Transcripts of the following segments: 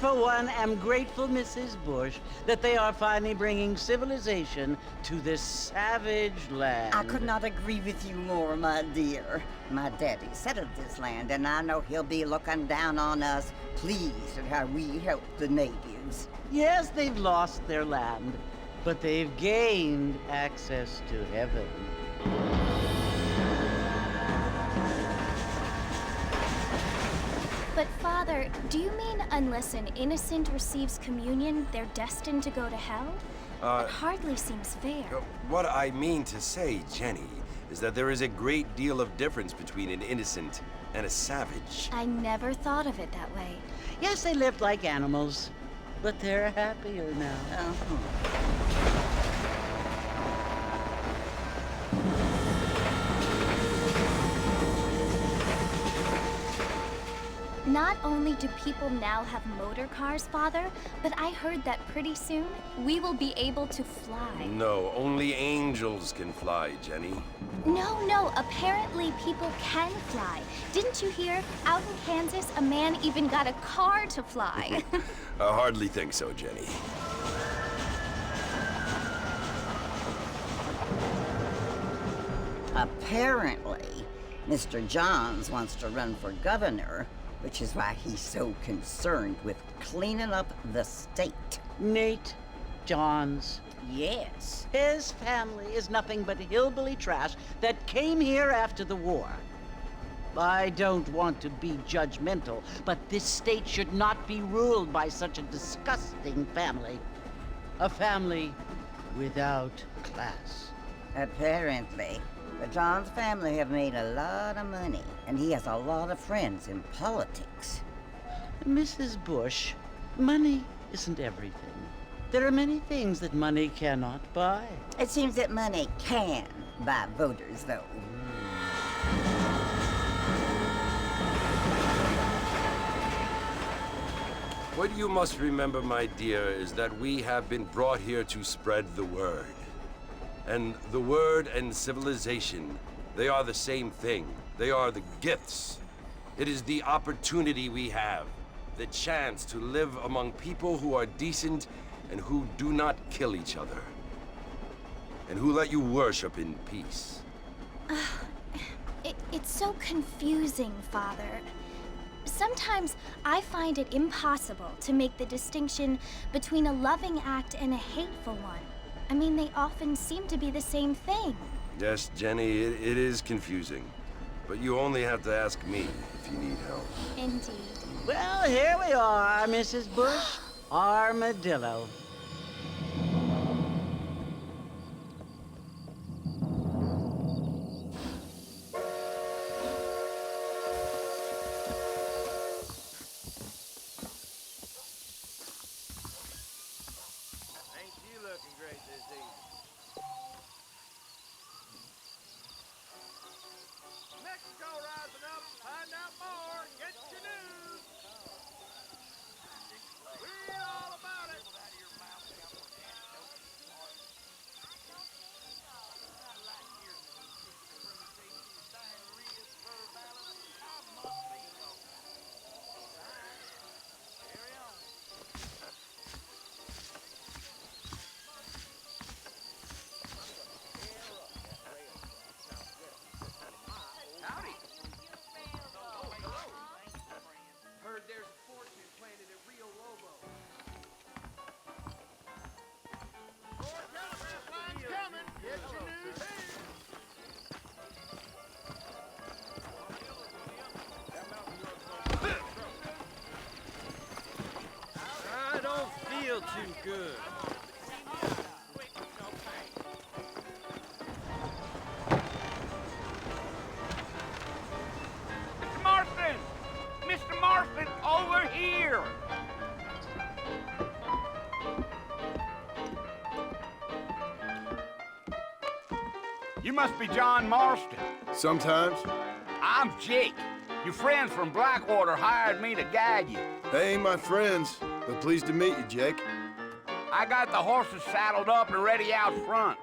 for one, am grateful, Mrs. Bush, that they are finally bringing civilization to this savage land. I could not agree with you more, my dear. My daddy settled this land, and I know he'll be looking down on us, pleased at how we help the natives. Yes, they've lost their land, but they've gained access to heaven. But Father, do you mean unless an innocent receives communion, they're destined to go to hell? That hardly seems fair. What I mean to say, Jenny, is that there is a great deal of difference between an innocent and a savage. I never thought of it that way. Yes, they lived like animals, but they're happier now. Not only do people now have motor cars, Father, but I heard that pretty soon we will be able to fly. No, only angels can fly, Jenny. No, apparently people can fly. Didn't you hear? Out in Kansas, a man even got a car to fly. I hardly think so, Jenny. Apparently, Mr. Johns wants to run for governor, which is why he's so concerned with cleaning up the state. Nate Johns. Yes. His family is nothing but hillbilly trash that came here after the war. I don't want to be judgmental, but this state should not be ruled by such a disgusting family. A family without class. Apparently. The Johns family have made a lot of money, and he has a lot of friends in politics. Mrs. Bush, money isn't everything. There are many things that money cannot buy. It seems that money can buy voters, though. What you must remember, my dear, is that we have been brought here to spread the word. And the word and civilization, they are the same thing. They are the gifts. It is the opportunity we have, the chance to live among people who are decent and who do not kill each other, and who let you worship in peace. It's so confusing, Father. Sometimes I find it impossible to make the distinction between a loving act and a hateful one. I mean, they often seem to be the same thing. Yes, Jenny, it is confusing. But you only have to ask me if you need help. Indeed. Well, here we are, Mrs. Bush. Armadillo. Too good. Mr. Marston! Mr. Marston, over here! You must be John Marston. Sometimes. I'm Jake. Your friends from Blackwater hired me to guide you. They ain't my friends, but pleased to meet you, Jake. I got the horses saddled up and ready out front.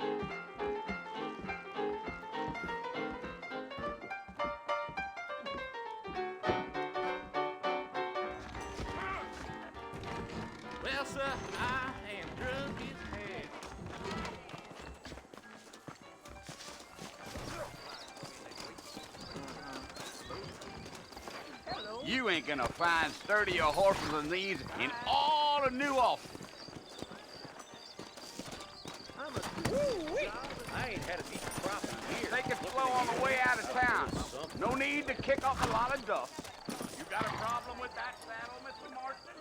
Well, sir, I am drunk as hell. You ain't gonna find sturdier horses than these in all of New Austin. I ain't had a decent crop in years. Take it slow on the way out of town. No need to kick up a lot of dust. You got a problem with that saddle, Mr. Marston?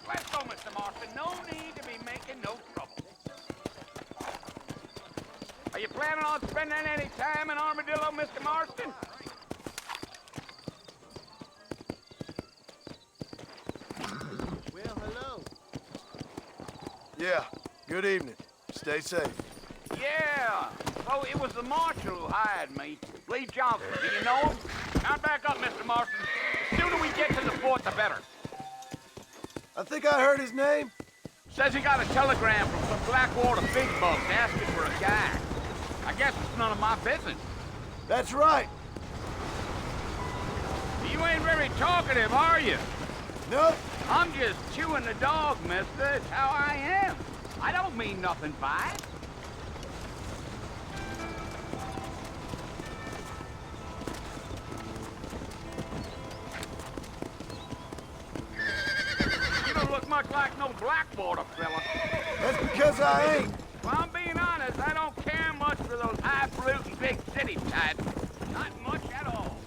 Let's go, Mr. Marston. No need to be making no trouble. Are you planning on spending any time in Armadillo, Mr. Marston? Well, hello. Yeah, good evening. Stay safe. Yeah. So it was the marshal who hired me, Lee Johnson. Do you know him? Count back up, Mr. Marston. The sooner we get to the fort, the better. I think I heard his name. Says he got a telegram from some Blackwater big bucks asking for a guy. I guess it's none of my business. That's right. You ain't very talkative, are you? Nope. I'm just chewing the dog, mister. It's how I am. I don't mean nothing by it. You don't look much like no Blackwater fella. That's because I ain't. Well, I'm being honest, I don't care much for those highfalutin big city types. Not much at all.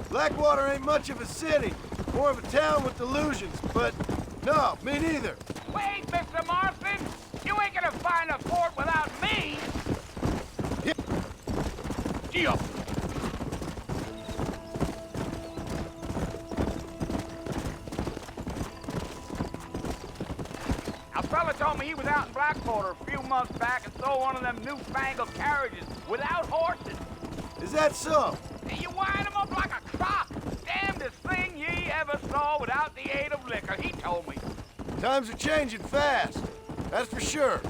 Blackwater ain't much of a city. More of a town with delusions, but no, me neither. Wait, Mr. Marston! You ain't gonna find a fort without me! Gee up! A fella told me he was out in Blackwater a few months back and saw one of them newfangled carriages without horses. Is that so? And you wind them up like a crop. Damnedest thing ye ever saw without the aid of liquor, he told me. Times are changing fast. That's for sure.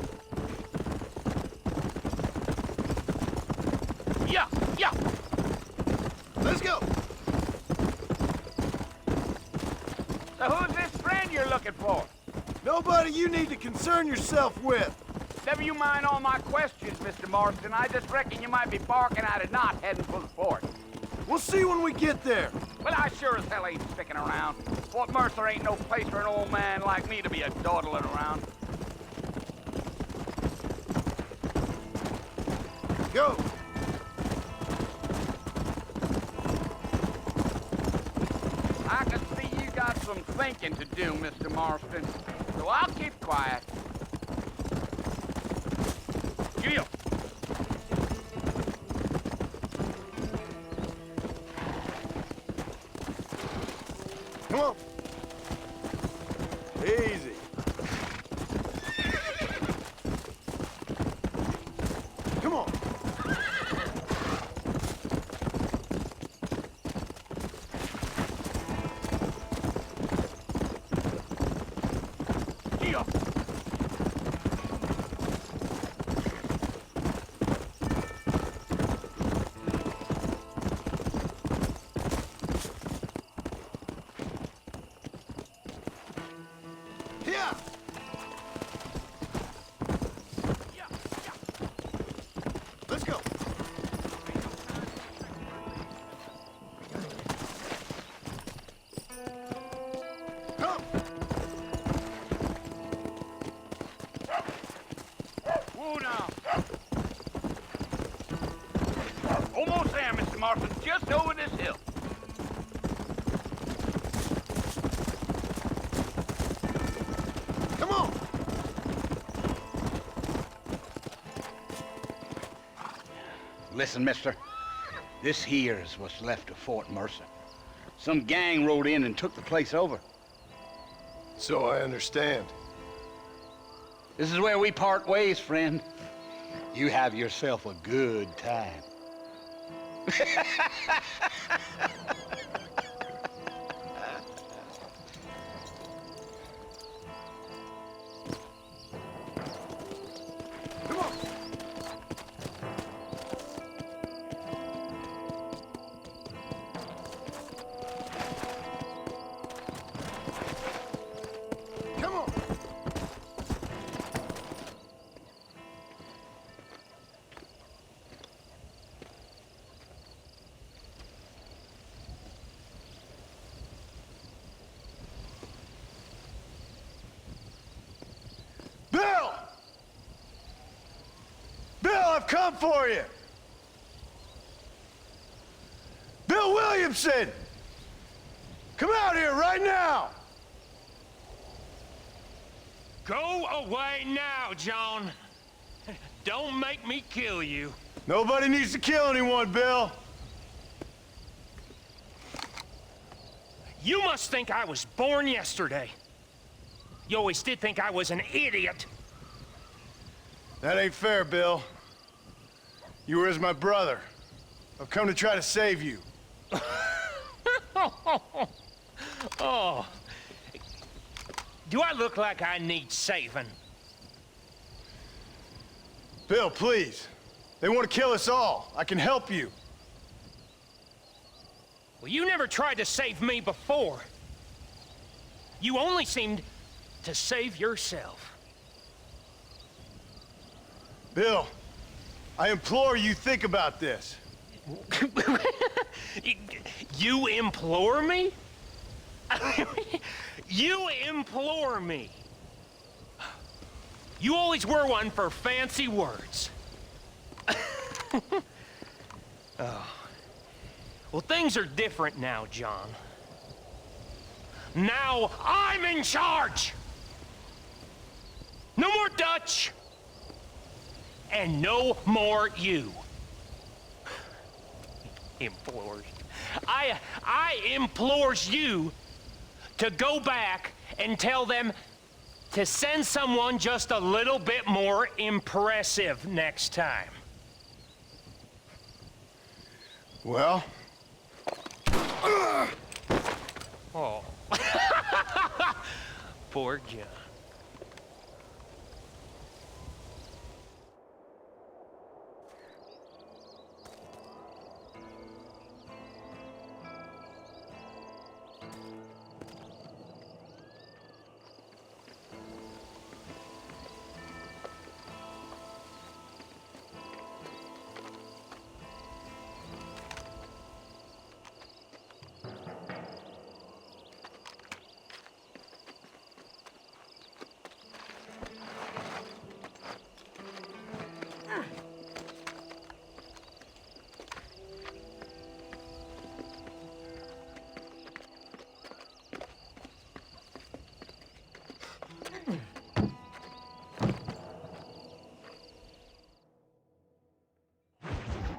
Yeah, yeah. Let's go. So who's this friend you're looking for? Nobody you need to concern yourself with. Never you mind all my questions, Mr. Marston. I just reckon you might be barking out a knot heading for the fort. We'll see when we get there. Well, I sure as hell ain't sticking around. Fort Mercer ain't no place for an old man like me to be a dawdling around. Go. I can see you got some thinking to do, Mr. Marston. So I'll keep quiet. Giddy up. Come on. Easy. Come on. Giddy up. Here. Let's go. Come. Whoa now. Almost there, Mr. Marston. Just over this hill. Come on. Listen, mister. This here is what's left of Fort Mercer. Some gang rode in and took the place over. So I understand. This is where we part ways, friend. You have yourself a good time. Come on. come for you! Bill Williamson! Come out here right now! Go away now, John. Don't make me kill you. Nobody needs to kill anyone, Bill. You must think I was born yesterday. You always did think I was an idiot. That ain't fair, Bill. You were as my brother. I've come to try to save you. Oh. Do I look like I need saving? Bill, please. They want to kill us all. I can help you. Well, you never tried to save me before. You only seemed to save yourself. Bill, I implore you think about this. You implore me? You implore me. You always were one for fancy words. Oh. Well, things are different now, John. Now I'm in charge! No more Dutch! And no more you. Implores. I implores you to go back and tell them to send someone just a little bit more impressive next time. Well? Oh. Poor John.